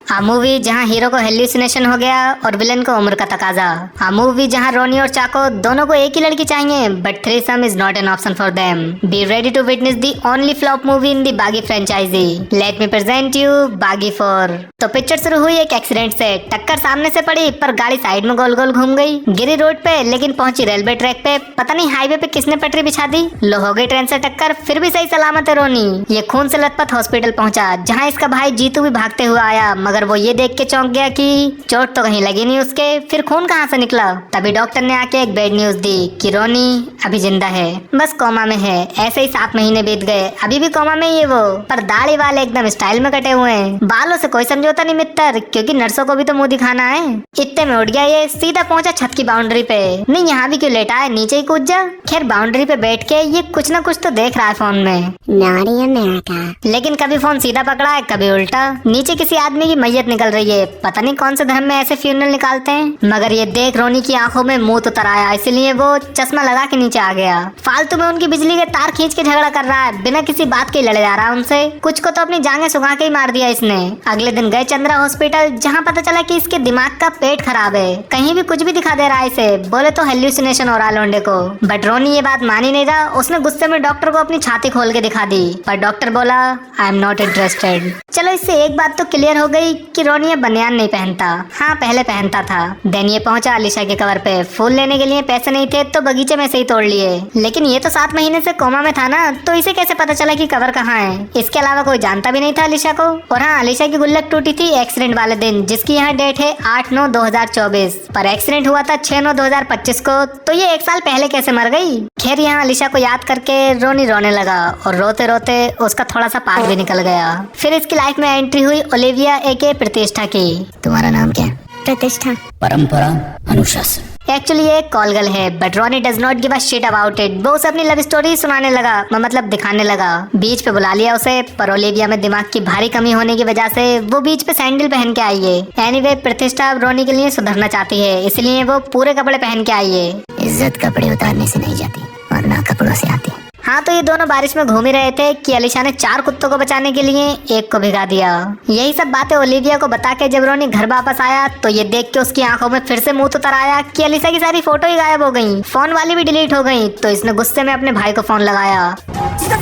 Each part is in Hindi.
आ मूवी जहां हीरो को हेल्यूसिनेशन हो गया और विलन को उम्र का तकाजा। आ मूवी जहां रोनी और चाको दोनों को एक ही लड़की चाहिए, but threesome is not an option for them. Be ready to witness the only flop movie in the Baaghi franchise. Let me present you Baaghi 4। तो पिक्चर शुरू हुई एक एक्सीडेंट से। टक्कर सामने से पड़ी पर गाड़ी साइड में गोल गोल घूम गई, गिरी रोड पे लेकिन पहुंची रेलवे ट्रैक पे। पता नहीं हाईवे पे किसने पटरी बिछा दी। लो हो गई ट्रेन से टक्कर, फिर भी सही सलामत है रोनी। ये खून से लथपथ हॉस्पिटल पहुंचा, जहां इसका भाई जीतू भी भागते हुए आया, मगर वो ये देख के चौंक गया कि चोट तो कहीं लगी नहीं उसके, फिर खून कहां से निकला। तभी डॉक्टर ने आके एक बैड न्यूज दी कि रोनी अभी जिंदा है, बस कोमा में है। ऐसे ही 7 महीने बीत गए, अभी भी कोमा में ही है वो, पर दाढ़ी वाले एकदम स्टाइल में कटे हुए हैं। बालों से कोई समझौता नहीं मित्र, क्योंकि नर्सों को भी तो मुंह दिखाना है। इतने में उठ गया ये, सीधा पहुंचा छत की बाउंड्री पे। नहीं यहाँ भी क्यों लेटा है, नीचे ही कूद जा। खैर बाउंड्री पे बैठ के ये कुछ न कुछ तो देख रहा है फोन में। Naughty America। लेकिन कभी फोन सीधा पकड़ा है, कभी उल्टा। नीचे किसी आदमी की मैयत निकल रही है, पता नहीं कौन से धर्म में ऐसे फ्यूनरल निकालते हैं। मगर ये देख रोनी की आंखों में मुंह उतर आया, इसलिए वो चश्मा लगा के नीचे आ गया। फालतू में उनकी बिजली के तार खींच के झगड़ा कर रहा है, बिना किसी बात के लड़े जा रहा है उनसे। कुछ को तो अपनी जांघें सुखा के ही मार दिया इसने। अगले दिन गए चंद्रा हॉस्पिटल, जहाँ पता चला कि इसके दिमाग का पेट खराब है। कहीं भी कुछ भी दिखा दे रहा है इसे, बोले तो हेल्यूसिनेशन हो रहा है लोंडे को। बट रोनी ये बात मान ही नहीं रहा, उसने गुस्से में डॉक्टर को अपनी छाती खोल के दिखा दी, पर डॉक्टर बोला आई एम नॉट इंटरेस्टेड। चलो इससे एक बात तो क्लियर हो गई कि रोनी ये बनियान नहीं पहनता। हाँ पहले पहनता था। देन ये पहुंचा अलीशा के कवर पे। फूल लेने के लिए पैसे नहीं थे तो बगीचे में से ही तोड़ लिए। लेकिन ये तो 7 महीने से कोमा में था ना, तो इसे कैसे पता चला कि कवर कहाँ है। इसके अलावा कोई जानता भी नहीं था अलीशा को। और हाँ, अलीशा की गुल्लक टूटी थी एक्सीडेंट वाले दिन, जिसकी यहाँ डेट है 8/9/2024, पर एक्सीडेंट हुआ था 6/9/2025 को। तो ये 1 साल पहले कैसे मर गई। खैर यहाँ अलीशा को याद करके रोनी रोने लगा और रोते रोते उसका थोड़ा सा पार्ट भी निकल गया। फिर इसकी लाइफ में एंट्री हुई ओलिविया एके प्रतिष्ठा की। तुम्हारा नाम क्या? प्रतिष्ठा। परंपरा, अनुशासन। एक्चुअली ये एक कॉल गर्ल है, but Ronnie does not give a shit about it. वो उसे अपनी लव स्टोरी सुनाने लगा, मतलब दिखाने लगा। बीच पे बुला लिया उसे, पर ओलिविया में दिमाग की भारी कमी होने की वजह से वो बीच पे सैंडल पहन के आई है। एनीवे प्रतिष्ठा अब रोनी के लिए सुधरना चाहती है, इसलिए वो पूरे कपड़े पहन के आई है। इज्जत कपड़े उतारने से नहीं जाती, वरना कपड़ों से आती। हाँ तो ये दोनों बारिश में घूम ही रहे थे कि अलीशा ने 4 कुत्तों को बचाने के लिए एक को भिगा दिया। यही सब बातें ओलिविया को बता के जब रोनी घर वापस आया तो ये देख के उसकी आंखों में फिर से मुंह उतर आया कि अलीशा की सारी फोटो ही गायब हो गई, फोन वाली भी डिलीट हो गई। तो इसने गुस्से में अपने भाई को फोन लगाया।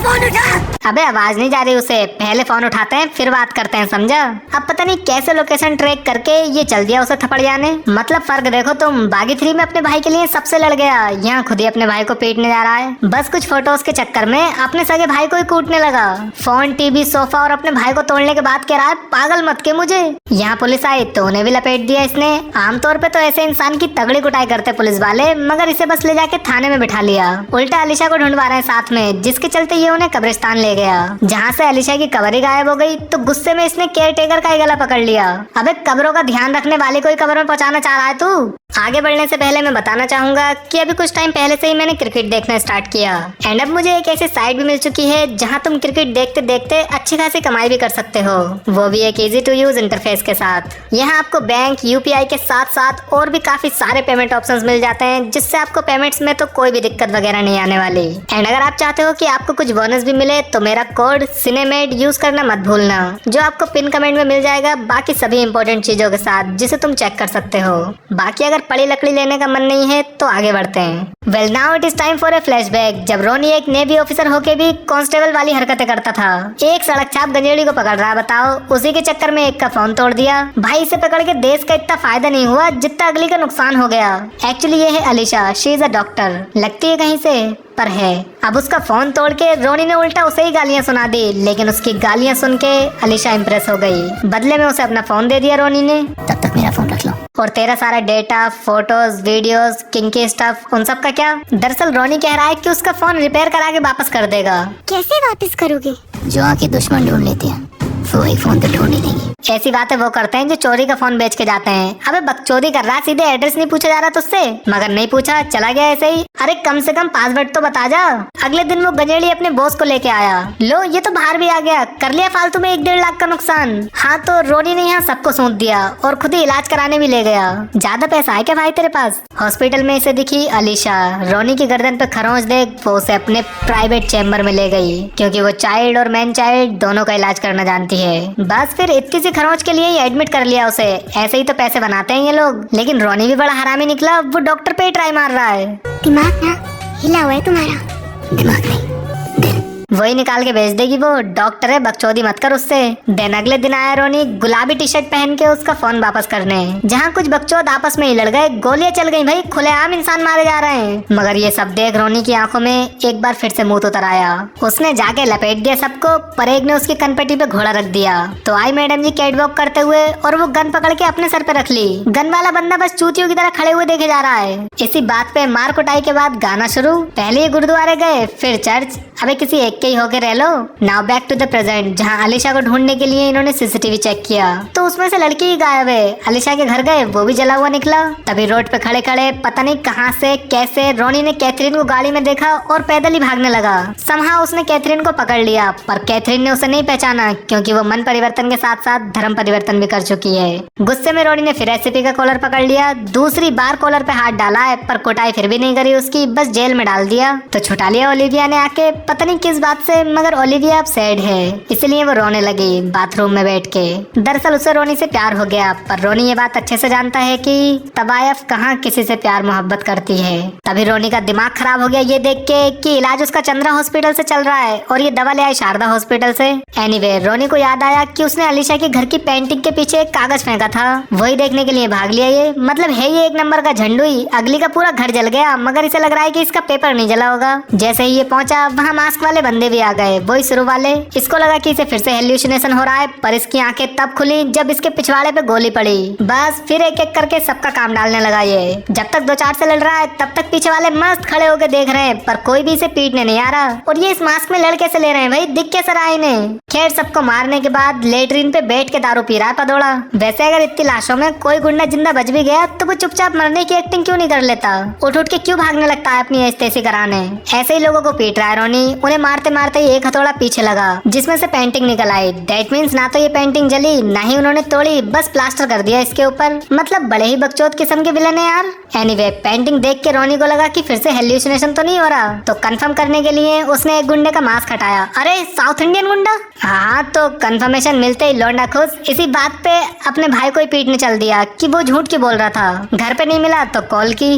फोन उठा। अबे आवाज नहीं जा रही उसे, पहले फोन उठाते हैं फिर बात करते हैं, समझा। अब पता नहीं कैसे लोकेशन ट्रैक करके ये चल दिया उसे थप्पड़ जाने। मतलब फर्क देखो तुम, बागी 3 में अपने भाई के लिए सबसे लड़ गया, यहाँ खुद ही अपने भाई को पीटने जा रहा है। बस कुछ फोटोज के चक्कर में अपने सगे भाई को ही कूटने लगा। फोन, टीवी, सोफा और अपने भाई को तोड़ने के बाद कह रहा है पागल मत के मुझे। यहाँ पुलिस आई तो उन्हें भी लपेट दिया इसने। आमतौर पे तो ऐसे इंसान की तगड़ी कुटाई करते पुलिस वाले, मगर इसे बस ले जाके थाने में बिठा लिया। उल्टा अलीशा को ढूंढवा रहे हैं साथ में, जिसके चलते ये उन्हें कब्रिस्तान ले गया, जहाँ से अलीशा की कबर ही गायब हो गई। तो गुस्से में इसने केयर टेकर का ही गला पकड़ लिया। अबे कब्रों का ध्यान रखने वाले को ही कब्र में पहुंचाना चाह रहा है तू। आगे बढ़ने से पहले मैं बताना चाहूंगा कि अभी कुछ टाइम पहले से ही मैंने क्रिकेट देखना स्टार्ट किया, एंड अब मुझे एक ऐसी साइट भी मिल चुकी है जहां तुम क्रिकेट देखते देखते अच्छी खासी कमाई भी कर सकते हो, वो भी एक इजी टू यूज इंटरफेस के साथ। यहाँ आपको बैंक, यूपीआई के साथ साथ और भी काफी सारे पेमेंट ऑप्शंस मिल जाते हैं, जिससे आपको पेमेंट्स में तो कोई भी दिक्कत वगैरह नहीं आने वाली। एंड अगर आप चाहते हो कि आपको कुछ बोनस भी मिले तो मेरा कोड सिनेमेड यूज करना मत भूलना, जो आपको पिन कमेंट में मिल जाएगा बाकी सभी इंपॉर्टेंट चीजों के साथ, जिसे तुम चेक कर सकते हो। बाकी अगर पड़ी लकड़ी लेने का मन नहीं है तो आगे बढ़ते हैं। Well now it is time for a flashback, जब रोनी एक नेवी ऑफिसर होके भी कांस्टेबल वाली हरकतें करता था। एक सड़क छाप गंजेड़ी को पकड़ रहा है, बताओ। उसी के चक्कर में एक का फोन तोड़ दिया। भाई इसे पकड़ के देश का इतना फायदा नहीं हुआ जितना अगली का नुकसान हो गया। एक्चुअली ये है Alisha, she is a doctor, लगती है कहीं से पर है। अब उसका फोन तोड़ के रोनी ने उल्टा उसे ही गालियां सुना दी, लेकिन उसकी गालियां सुन के अलीशा इम्प्रेस हो गई। बदले में उसे अपना फोन दे दिया रोनी ने। तब तक मेरा फोन रख लो। और तेरा सारा data, photos, videos, kinky stuff, उन सब का क्या? दरअसल रोनी कह रहा है कि उसका फोन रिपेयर करा के वापस कर देगा। कैसे वापस करोगे? जो आके दुश्मन ढूंढ लेते हैं वो ही फोन तो ढूंढ ही देंगे। ऐसी बातें वो करते हैं जो चोरी का फोन बेच के जाते हैं। अबे बकचोदी कर रहा, सीधे एड्रेस नहीं पूछा जा रहा तुझसे, मगर नहीं पूछा, चला गया ऐसे ही। अरे कम से कम पासवर्ड तो बता जा। अगले दिन वो गजेड़ी अपने बॉस को लेके आया। लो ये तो बाहर भी आ गया, कर लिया फालतू में 1-1.5 लाख का नुकसान। हाँ तो रोनी ने यहाँ सबको सौंप दिया और खुद ही इलाज कराने भी ले गया। ज्यादा पैसा है क्या भाई तेरे पास? हॉस्पिटल में इसे दिखी अलीशा। रोनी की गर्दन पे खरोंच देख वो उसे अपने प्राइवेट चैम्बर में ले गई, क्योंकि वो चाइल्ड और मैन चाइल्ड दोनों का इलाज करना जानती होती है। बस फिर इतनी सी खरोंच के लिए ही एडमिट कर लिया उसे। ऐसे ही तो पैसे बनाते हैं ये लोग। लेकिन रोनी भी बड़ा हरामी निकला, वो डॉक्टर पे ही ट्राई मार रहा है। दिमाग ना हिला हुआ है तुम्हारा। दिमाग नहीं, दिल। वही निकाल के भेज देगी, वो डॉक्टर है, बकचोदी मत कर उससे। दिन अगले दिन आया रोनी गुलाबी टी शर्ट पहन के उसका फोन वापस करने, जहाँ कुछ बकचोद आपस में ही लड़ गए, गोलियां चल गई भाई, खुलेआम इंसान मारे जा रहे हैं। मगर ये सब देख रोनी की आंखों में एक बार फिर से मुंह उतर आया। उसने जाके लपेट दिया सबको, पर एक ने उसकी कनपट्टी पे घोड़ा रख दिया। तो आई मैडम जी कैट वॉक करते हुए और वो गन पकड़ के अपने सर पे रख ली। गन वाला बंदा बस चूतियों की तरह खड़े हुए देखे जा रहा है। इसी बात पे मार कुटाई के बाद गाना शुरू। पहले ये गुरुद्वारे गए, फिर चर्च। अबे किसी एक के ही होके रह लो। Now back to the present, जहाँ अलीशा को ढूंढने के लिए इन्होंने सीसीटीवी चेक किया तो उसमें से लड़की ही गायब है। अलीशा के घर गए, वो भी जला हुआ निकला। तभी रोड पे खड़े खड़े पता नहीं कहाँ से कैसे रोनी ने कैथरीन को गाड़ी में देखा और पैदल ही भागने लगा। समहाउ उसने कैथरीन को पकड़ लिया, पर कैथरीन ने उसे नहीं पहचाना क्योंकि वो मन परिवर्तन के साथ साथ धर्म परिवर्तन भी कर चुकी है। गुस्से में रोनी ने फिर एससीपी का कॉलर पकड़ लिया, दूसरी बार कॉलर पे हाथ डाला है, पर कुटाई फिर भी नहीं करी उसकी, बस जेल में डाल दिया। तो छुटा लिया ओलिविया ने आके, पता नहीं किस बात से, मगर ओलिविया अब सैड है इसलिए वो रोने लगी बाथरूम में बैठ के। दरअसल उसे रोनी से प्यार हो गया, पर रोनी ये बात अच्छे से जानता है कि तबायफ कहाँ किसी से प्यार मोहब्बत करती है। तभी रोनी का दिमाग खराब हो गया ये देख के कि इलाज उसका चंद्रा हॉस्पिटल से चल रहा है और ये दवा ले आई शारदा हॉस्पिटल से। एनीवे रोनी को याद आया कि उसने अलीशा के घर की पेंटिंग के पीछे एक कागज फेंका था, वही देखने के लिए भाग लिया। ये मतलब है ये एक नंबर का झंडुई। अगली का पूरा घर जल गया, मगर इसे लग रहा है कि इसका पेपर नहीं जला होगा। जैसे ही ये पहुंचा वहाँ मास्क वाले बंदे भी आ गए, वही शुरू वाले। इसको लगा कि इसे फिर से हेल्यूसिनेशन हो रहा है, पर इसकी आंखें तब खुली जब इसके पिछवाड़े पे गोली पड़ी। बस फिर एक एक करके सबका काम डालने लगा ये। जब तक दो चार से लड़ रहा है तब तक पीछे वाले मस्त खड़े होकर देख रहे हैं, पर कोई भी इसे पीटने नहीं आ रहा। और ये इस मास्क में लड़ कैसे ले रहे हैं भाई, दिख कैसे रहा है इन्हें। खैर सबको मारने के बाद लेटरिन पे बैठ के दारू पी रहा है पदोड़ा। वैसे अगर इतनी लाशों में कोई गुंडा जिंदा बच भी गया तो वो चुपचाप मरने की एक्टिंग क्यों नहीं कर लेता, उठ उठ के क्यों भागने लगता है अपनी एस्तेसी कराने। ऐसे ही लोगों को पीट रहा है रोनी। उन्हें मारते मारते एक हथौड़ा पीछे लगा जिसमें से पेंटिंग निकल आई। दैट मीन्स ना तो ये पेंटिंग जली ना ही उन्होंने तोड़ी, बस प्लास्टर कर दिया इसके ऊपर। मतलब बड़े ही बकचोद किस्म के विलन है यार। एनीवे पेंटिंग देख के रोनी को लगा कि फिर से हेल्यूसिनेशन तो नहीं हो रहा, तो कंफर्म करने के लिए उसने एक गुंडे का मास्क हटाया। अरे साउथ इंडियन गुंडा। हाँ तो कंफर्मेशन मिलते ही लौंडा खुश। इसी बात पे अपने भाई को ही पीटने चल दिया कि वो झूठ क्यों बोल रहा था। घर पे नहीं मिला तो कॉल की।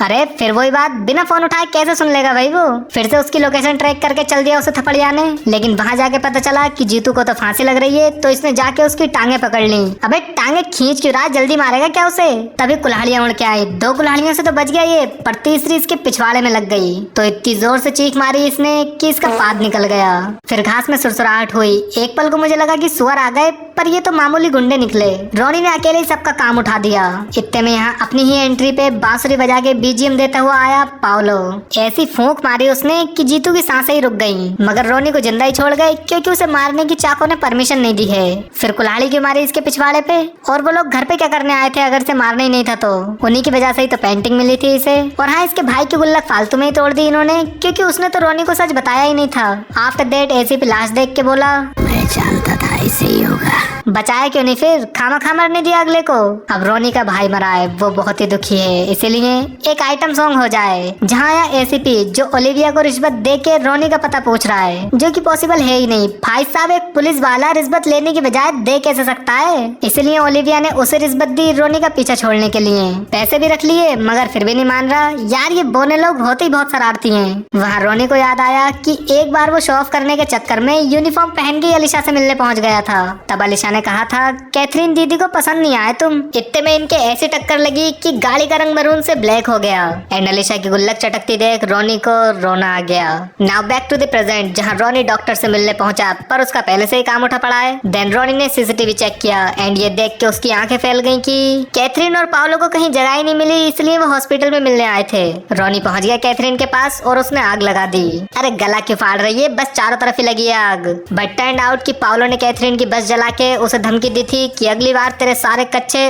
अरे फिर वही बात, बिना फोन उठाए कैसे सुन लेगा भाई वो। फिर से उसकी लोकेशन ट्रैक करके चल दिया उसे थपड़ियाने। लेकिन वहां जाके पता चला कि जीतू को तो फांसी लग रही है, तो इसने जाके उसकी टांगे पकड़ ली। अबे टांगे खींच क्यों रहा, जल्दी मारेगा क्या उसे। तभी कुल्हाड़ियां उड़ के आई। 2 कुल्हाड़ियों से तो बच गया ये, पर तीसरी इसके पिछवाड़े में लग गई तो इतनी जोर से चीख मारी इसने कि इसका पाद निकल गया। फिर घास में सुरसुराहट हुई। एक पल को मुझे लगा कि सुअर आ गए, पर ये तो मामूली गुंडे निकले। रोनी ने अकेले ही सबका काम उठा दिया। इतने में यहाँ अपनी ही एंट्री पे बांसुरी बजा के बीजीएम देता हुआ आया पाओलो। ऐसी फूंक मारी उसने कि जीतू की सांसें ही रुक गईं, मगर रोनी को जिंदा ही छोड़ गए क्योंकि उसे मारने की चाको ने परमिशन नहीं दी है। फिर कुल्हाड़ी क्यों मारी इसके पिछवाड़े पे, और वो लोग घर पे क्या करने आए थे अगर इसे मारना ही नहीं था तो। उन्हीं की वजह से ही तो पेंटिंग मिली थी इसे। और हाँ इसके भाई की गुल्लक फालतू में ही तोड़ दी इन्होंने, क्योंकि उसने तो रोनी को सच बताया ही नहीं था। आफ्टर दैट एसीपी लाश देख के बोला, मैं जानता था ऐसे ही होगा। बचाया क्यों नहीं फिर, खामा मरने दिया अगले को। अब रोनी का भाई मरा है, वो बहुत ही दुखी है, इसीलिए एक आइटम सॉन्ग हो जाए जहाँ या एसीपी जो ओलिविया को रिश्वत दे के रोनी का पता पूछ रहा है, जो कि पॉसिबल है ही नहीं। भाई साहब एक पुलिस वाला रिश्वत लेने की बजाय दे कैसे सकता है। इसलिए ओलिविया ने उसे रिश्वत दी रोनी का पीछा छोड़ने के लिए। पैसे भी रख लिए मगर फिर भी नहीं मान रहा। यार ये बोने लोग होते ही बहुत शरारती हैं। वहाँ रोनी को याद आया कि एक बार वो शो ऑफ करने के चक्कर में यूनिफॉर्म पहन के अलीशा से मिलने पहुंच गया था। तब अलीशा ने कहा था कैथरीन दीदी को पसंद नहीं आए तुम। इतने में इनके ऐसी टक्कर लगी कि गाड़ी का रंग मरून से ब्लैक हो गया। एंड अलीशा की गुल्लक चटकती देख रोनी को रोना आ गया। Now back to the present, जहाँ रोनी डॉक्टर से मिलने पहुंचा, पर उसका पहले से ही काम उठा पड़ा है। देन रोनी ने सीसीटीवी चेक किया एंड ये देख के उसकी आंखें फैल गई कि कैथरीन और पाओलो को कहीं जगह ही नहीं मिली, इसलिए वो हॉस्पिटल में मिलने आए थे। रोनी पहुंच गया कैथरीन के पास और उसने आग लगा दी। अरे गला क्यों फाड़ रही है, बस चारों तरफ ही लगी है आग। बट टर्न आउट कि पाओलो ने कैथरीन की बस जला के उसे धमकी दी थी कि अगली बार तेरे सारे कच्चे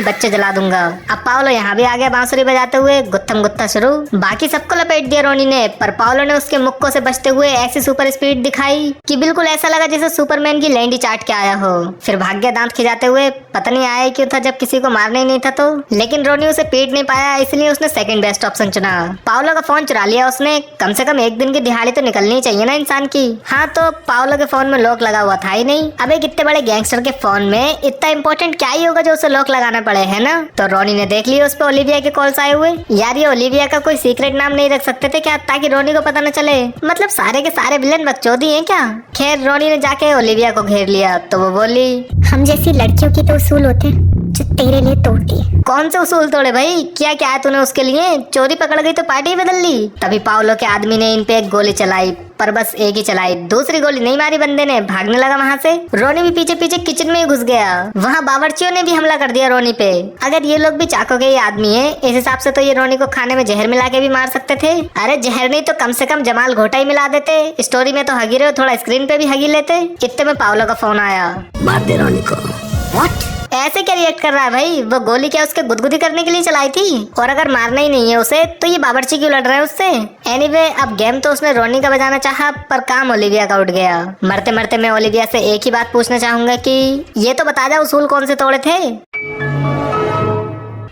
बच्चे जला दूंगा। अब पाओलो यहाँ भी आ गया बांसुरी बजाते हुए, गुत्थम गुत्था शुरू। बाकी सबको लपेट दिया रोनी ने, पर पाओलो ने उसके मुक्कों से बचते हुए ऐसी सुपर स्पीड दिखाई कि बिल्कुल ऐसा लगा जैसे सुपरमैन की लैंडी चाट के आया हो। फिर भाग गया दांत खिंचाते हुए। पता नहीं आया क्यों था जब किसी को मारना ही नहीं था तो, लेकिन रोनी उसे पीट नहीं पाया, इसलिए उसने सेकंड बेस्ट ऑप्शन चुना। पाओलो का फोन चुरा लिया उसने। कम से कम एक दिन की दिहाड़ी तो निकलनी चाहिए ना इंसान की। हाँ तो पाओलो के फोन में लॉक लगा हुआ था ही नहीं। अब एक इतने बड़े गैंगस्टर के फोन में इतना इंपॉर्टेंट क्या ही होगा जो उसे लॉक लगाना पड़े, है ना। तो रोनी ने देख लिया उस पे ओलिविया के कॉल्स आए हुए। यार ये ओलिविया का कोई सीक्रेट नाम नहीं रख सकते थे क्या, ताकि रोनी को पता न चले? मतलब सारे के सारे विलन बकचोदी हैं क्या? खैर रोनी ने जाके ओलिविया को घेर लिया तो वो बोली, हम जैसी लड़कियों की तो उसूल होते हैं जो तेरे लिए तोड़ दिए। कौन से उसूल तोड़े भाई? क्या क्या है तूने उसके लिए? चोरी पकड़ गई तो पार्टी बदल ली। तभी पाओलो के आदमी ने इन पे एक गोली चलाई, पर बस एक ही चलाई, दूसरी गोली नहीं मारी बंदे ने। भागने लगा वहाँ से। रोनी भी पीछे पीछे किचन में ही घुस गया। वहाँ बावर्चियों ने भी हमला कर दिया रोनी पे। अगर ये लोग भी चाको के ही आदमी है, इस हिसाब से तो ये रोनी को खाने में जहर मिला के भी मार सकते थे। अरे जहर नहीं तो कम से कम जमाल घोटा ही मिला देते। स्टोरी में तो हगी रहे हो, थोड़ा स्क्रीन पे भी हगी लेते। इतने में पाओलो का फोन आया। मार दे रोनी को। व्हाट? ऐसे क्या रिएक्ट कर रहा है भाई? वो गोली क्या उसके गुदगुदी करने के लिए चलाई थी? और अगर मारना ही नहीं है उसे तो ये बावर्ची क्यों लड़ रहा है उससे? एनीवे अब गेम तो उसने रोनी का बजाना चाहा, पर काम ओलिविया का उठ गया। मरते मरते मैं ओलिविया से एक ही बात पूछना चाहूंगा कि ये तो बता जा उसूल कौन से तोड़े थे?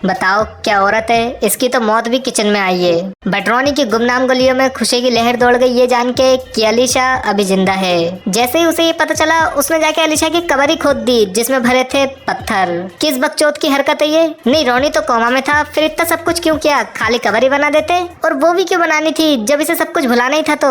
बताओ क्या औरत है, इसकी तो मौत भी किचन में आई है। बट रोनी की गुमनाम गलियों में खुशी की लहर दौड़ गई ये जान के कि अलीशा अभी जिंदा है। जैसे ही उसे ये पता चला उसने जाके अलीशा की कब्र ही खोद दी जिसमें भरे थे पत्थर। किस बकचोद की हरकत है ये? नहीं रोनी तो कोमा में था, फिर इतना सब कुछ क्यों किया? खाली कब्र ही बना देते। और वो भी क्यों बनानी थी जब इसे सब कुछ भुलाना ही था तो?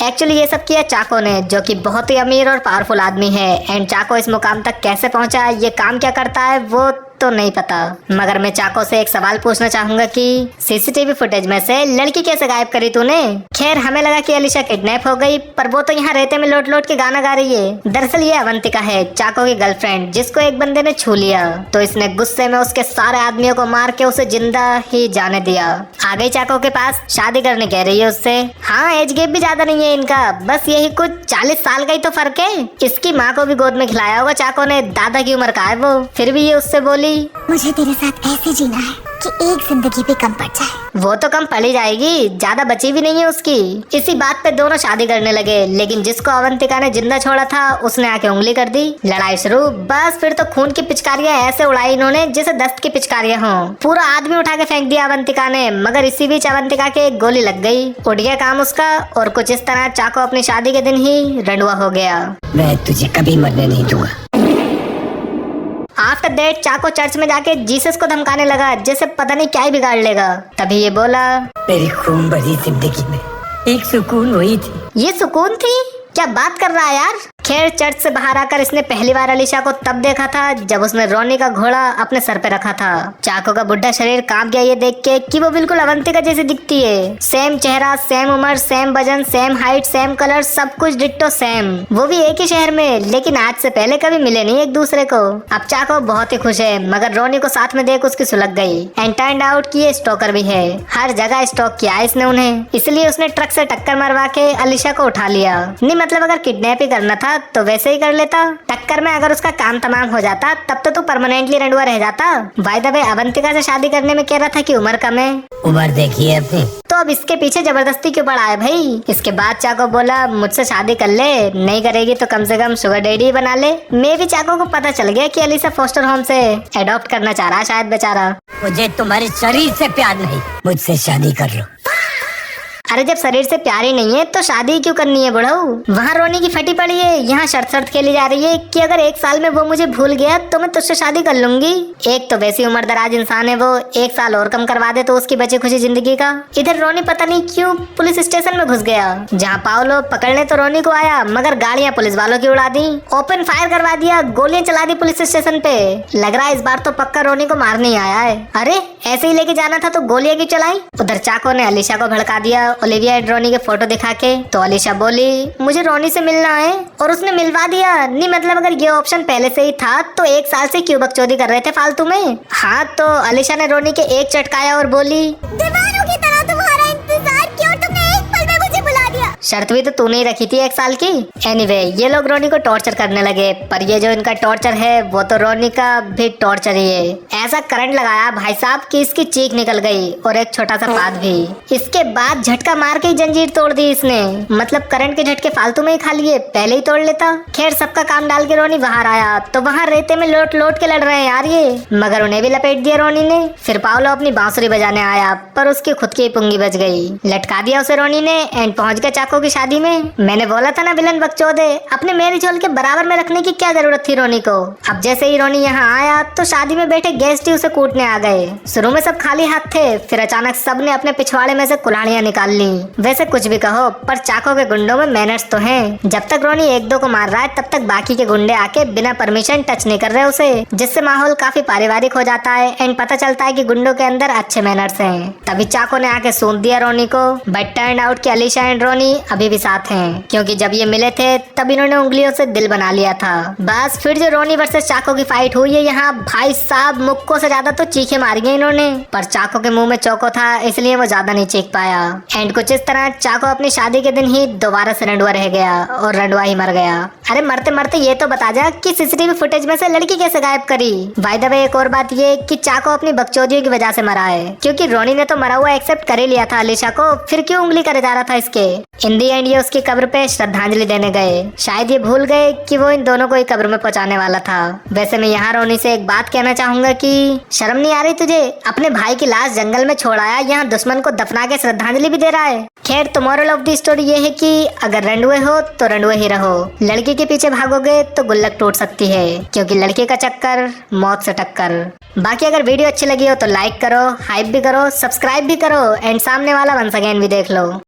एक्चुअली ये सब किया चाको ने, जो कि बहुत ही अमीर और पावरफुल आदमी है। एंड चाको इस मुकाम तक कैसे पहुंचा, ये काम क्या करता है, वो तो नहीं पता। मगर मैं चाको से एक सवाल पूछना चाहूंगा कि सीसीटीवी फुटेज में से लड़की कैसे गायब करी तूने? खैर हमें लगा कि अलीशा किडनैप हो गई, पर वो तो यहाँ रेते में लोट लोट के गाना गा रही है। दरअसल ये अवंतिका है, चाको की गर्लफ्रेंड, जिसको एक बंदे ने छू लिया तो इसने गुस्से में उसके सारे आदमियों को मार के उसे जिंदा ही जाने दिया। आ गई चाको के पास, शादी करने कह रही है उससे। हाँ एज गैप भी ज्यादा नहीं है इनका, बस यही कुछ 40 साल का ही तो फर्क है। इसकी माँ को भी गोद में खिलाया होगा चाको ने, दादा की उम्र का है वो। फिर भी ये उससे बोली, मुझे तेरे साथ ऐसे जीना है कि एक जिंदगी भी कम पड़ जाए। वो तो कम पड़ी जाएगी, ज्यादा बची भी नहीं है उसकी। इसी बात पे दोनों शादी करने लगे, लेकिन जिसको अवंतिका ने जिंदा छोड़ा था उसने आके उंगली कर दी। लड़ाई शुरू। बस फिर तो खून की पिचकारियां ऐसे उड़ाई इन्होंने जैसे दस्त की पिचकारियां हों। पूरा आदमी उठा के फेंक दिया अवंतिका ने, मगर इसी बीच अवंतिका के एक गोली लग गई। उठ गया काम उसका, और कुछ इस तरह चाको अपनी शादी के दिन ही रंडुआ हो गया। मैं तुझे कभी मरने नहीं दूंगा। आफ्टर दैट चाको चर्च में जाके जीसस को धमकाने लगा जैसे पता नहीं क्या ही बिगाड़ लेगा। तभी ये बोला, मेरी खून भरी जिंदगी में एक सुकून हुई थी। ये सुकून थी? क्या बात कर रहा है यार? खैर चर्च से बाहर आकर इसने पहली बार अलीशा को तब देखा था जब उसने रोनी का घोड़ा अपने सर पे रखा था। चाको का बुढ़ा शरीर कांप गया ये देख के कि वो बिल्कुल अवंतिका जैसी दिखती है। सेम चेहरा, सेम उम्र, सेम वजन, सेम हाइट, सेम कलर, सब कुछ डिट्टो सेम। वो भी एक ही शहर में, लेकिन आज से पहले कभी मिले नहीं एक दूसरे को। अब चाको बहुत ही खुश है, मगर रोनी को साथ में देख उसकी सुलग गई। एंड टर्न्ड आउट कि ये स्टॉकर भी है, हर जगह स्टॉक किया इसने उन्हें, इसलिए उसने ट्रक से टक्कर मरवा के अलीशा को उठा लिया। नहीं मतलब अगर किडनैप ही करना था तो वैसे ही कर लेता। टक्कर में अगर उसका काम तमाम हो जाता तब तो तू परमानेंटली रंडुआ रह जाता। बाय द वे अवंतिका से शादी करने में कह रहा था कि उम्र कम है। उम्र देखिए अपनी। तो अब इसके पीछे जबरदस्ती क्यों पड़ा है भाई? इसके बाद चाको बोला, मुझसे शादी कर ले, नहीं करेगी तो कम से कम शुगर डैडी बना ले। मैं भी चाको को पता चल गया कि अलीशा फोस्टर होम से एडॉप्ट करना चाह रहा शायद बेचारा। मुझे तुम्हारे शरीर से प्यार नहीं, मुझसे शादी कर लो। अरे जब शरीर से प्यार ही नहीं है तो शादी क्यों करनी है बुढ़ऊ? वहाँ रोनी की फटी पड़ी है, यहाँ शर्त खेली जा रही है कि अगर 1 साल में वो मुझे भूल गया तो मैं तुझसे शादी कर लूंगी। एक तो वैसी उम्र दराज इंसान है वो, 1 साल और कम करवा दे तो उसकी बची खुशी जिंदगी का। इधर रोनी पता नहीं क्यों पुलिस स्टेशन में घुस गया, जहाँ पाओलो पकड़ने तो रोनी को आया मगर गाड़ियाँ पुलिस वालों की उड़ा दी, ओपन फायर करवा दिया, गोलियां चला दी पुलिस स्टेशन पे। लग रहा है इस बार तो पक्का रोनी को मारने ही आया है। अरे ऐसे ही लेके जाना था तो गोलियां क्यों चलाई? उधर चाको ने अलीशा को भड़का दिया ओलिविया एंड रोनी के फोटो दिखा के। तो अलीशा बोली, मुझे रोनी से मिलना है, और उसने मिलवा दिया। नहीं मतलब अगर ये ऑप्शन पहले से ही था तो 1 साल से क्यों बकचोदी कर रहे थे फालतू में? हाँ तो अलीशा ने रोनी के एक चटकाया और बोली, दीवानों की तरह तुम्हारा इंतजार क्यों, तुमने एक पल में मुझे बुला दिया। शर्त भी तो तूने ही रखी थी 1 साल की। एनीवे, ये लोग रोनी को टॉर्चर करने लगे, पर ये जो इनका टॉर्चर है वो तो रोनी का भी टॉर्चर ही है। ऐसा करंट लगाया भाई साहब कि इसकी चीख निकल गई और एक छोटा सा पाद भी। इसके बाद झटका मार के ही जंजीर तोड़ दी इसने। मतलब करंट के झटके फालतू में ही खा लिए, पहले ही तोड़ लेता। खैर, सबका काम डाल के रोनी बाहर आया तो वहाँ रेते में लोट लोट के लड़ रहे हैं यार ये, मगर उन्हें भी लपेट दिया रोनी ने। फिर पाओलो अपनी बांसुरी बजाने आया, पर उसकी खुद की पुंगी बच गई। लटका दिया उसे रोनी ने एंड पहुंच गया चाको की शादी में। मैंने बोला था ना विलन बकचोदे, अपने मेरी झोल के बराबर में रखने की क्या जरूरत थी रोनी को। अब जैसे ही रोनी यहाँ आया तो शादी में बैठे गेस्ट ही उसे कूटने आ गए। शुरू में सब खाली हाथ थे, फिर अचानक सब ने अपने पिछवाड़े में से कुल्हाड़ियां निकाल ली। वैसे कुछ भी कहो, पर चाको के गुंडों में मैनर्स तो हैं। जब तक रोनी 1-2 को मार रहा है तब तक बाकी के गुंडे आके बिना परमिशन टच नहीं कर रहे उसे, जिससे माहौल काफी पारिवारिक हो जाता है एंड पता चलता है कि गुंडों के अंदर अच्छे मैनर्स हैं। तभी चाको ने आके सूंघ दिया रोनी को, बट टर्न आउट कि अलीशा एंड रोनी अभी भी साथ हैं, क्योंकि जब ये मिले थे तब इन्होंने उंगलियों से दिल बना लिया था। बस फिर जो रोनी वर्सेस चाको की फाइट हुई है यहाँ, भाई साहब मुक्कों से ज्यादा तो चीखे मारी गई इन्होंने, पर चाको के मुंह में चौको था इसलिए वो ज्यादा नहीं चीख पाया। एंड कुछ इस तरह चाको अपनी शादी के दिन ही दोबारा से रंडुआ रह गया और रंडुआ ही मर गया। अरे मरते मरते ये तो बता जा कि सीसीटीवी फुटेज में से लड़की कैसे गायब करी। बाय द वे, एक और बात ये कि चाको अपनी बकचोदियों की वजह से मरा है, क्योंकि रोनी ने तो मरा हुआ एक्सेप्ट कर ही लिया था अलीशा को, फिर क्यों उंगली करे जा रहा था इसके। इन दी एंड ये उसकी कब्र पे श्रद्धांजलि देने गए। शायद ये भूल गए कि वो इन दोनों को ही कब्र में पहुंचाने वाला था। वैसे मैं यहाँ रोनी से एक बात कहना चाहूंगा कि शर्म नहीं आ रही तुझे? अपने भाई की लाश जंगल में छोड़ आया, यहाँ दुश्मन को दफना के श्रद्धांजलि भी दे रहा है। खैर, तो मोरल ऑफ द स्टोरी ये है कि अगर रंडुए हो तो रंडुए ही रहो। लड़की के पीछे भागोगे तो गुल्लक टूट सकती है, क्योंकि लड़के का चक्कर मौत से टक्कर। बाकी अगर वीडियो अच्छी लगी हो तो लाइक करो, हाइप भी करो, सब्सक्राइब भी करो एंड सामने वाला वंस अगेन भी देख लो।